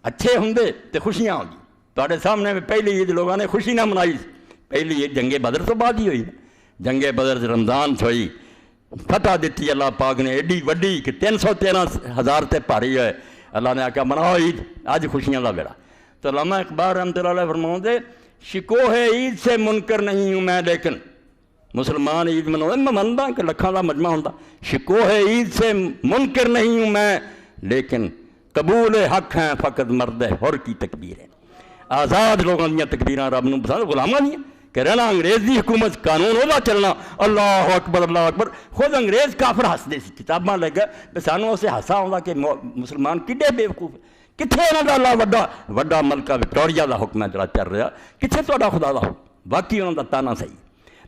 اچھے ہوں تو خوشیاں ہوں گی. تواڈے سامنے میں پہلی عید لوگوں نے خوشی نہ منائی. پہلی عید جنگ بدر تو بعد ہی ہوئی. جنگ بدر رمضان ہوئی, فتح دیتی اللہ پاک نے ایڈی وڈی کہ 313,000 تے پاری ہے. اللہ نے آکھا مناؤ عید, آج خوشیاں دا بیڑا. تو علامہ اقبال رحمۃ اللہ علیہ فرماؤں دے شکوہ عید سے منکر نہیں ہوں میں, لیکن مسلمان عید مناؤ میں منتا کہ لکھاں دا مجمع ہوتا. شکوہ عید سے منکر نہیں ہوں میں, لیکن قبول حق ہیں فقط مرد حر کی تکبیر ہے. آزاد لوگوں دیا تکبیراں رب نوں پسند, غلاماں دیا کہ رہنا انگریزی حکومت قانون ہوتا چلنا. اللہ اکبر اللہ اکبر. خود انگریز کافر ہستے سی, کتاباں لے گئے تو سانوں اسے ہسا آتا کہ مسلمان کڈے بیوقوف. کتنے انہوں کا اللہ وڈا ملکہ وکٹوریا کا حکم ہے جڑا چل رہا, کتنے تہاڈا خدا دا حکم. باقی انہوں کا تانا صحیح.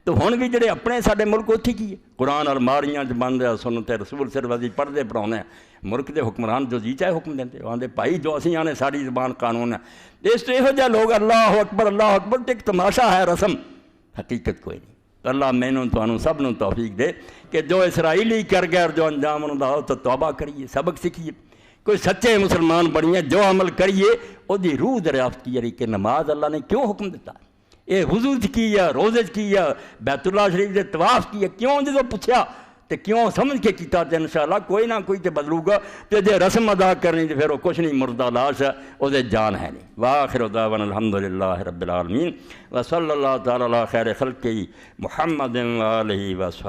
تو ہن بھی جڑے اپنے ساڈے ملک اتھی کی ہے, قرآن الماریاں چ بند ہے, سنت رسول صرف ازی پڑھتے پڑھاؤنے ہیں. ملک دے حکمران جو جی چاہے حکم دیں, آدھے بھائی جو اسی آنے ساری زبان قانون ہے. اس تو یہو جہ لوگ اللہ اکبر تے ایک تماشا ہے رسم, حقیقت کوئی نہیں. اللہ مینوں تانوں سب نوں توفیق دے کہ جو اسرائیلی کر گئے اور جو انجام انہوں دا ہو تو توبہ کریے, سبق سیکھیے, کوئی سچے مسلمان بنیے, جو عمل کریے وہ دی روح دریافت کی. کہ نماز اللہ نے کیوں حکم دیتا, یہ وضو کیا, روزے کیا, بیت اللہ شریف دے طواف کیا, کیوں جدو پوچھا تو کیوں سمجھ کے کیتا. تو انشاءاللہ کوئی نہ کوئی تو بدلو گا. تو جے رسم ادا کرنی تو پھر وہ کچھ نہیں, مردہ لاش ہے, وہ جان ہے نہیں. وآخر دعوانا الحمدللہ رب العالمین وصلی اللہ تعالی علی خیر خلقہ محمد وآلہ وصحبہ.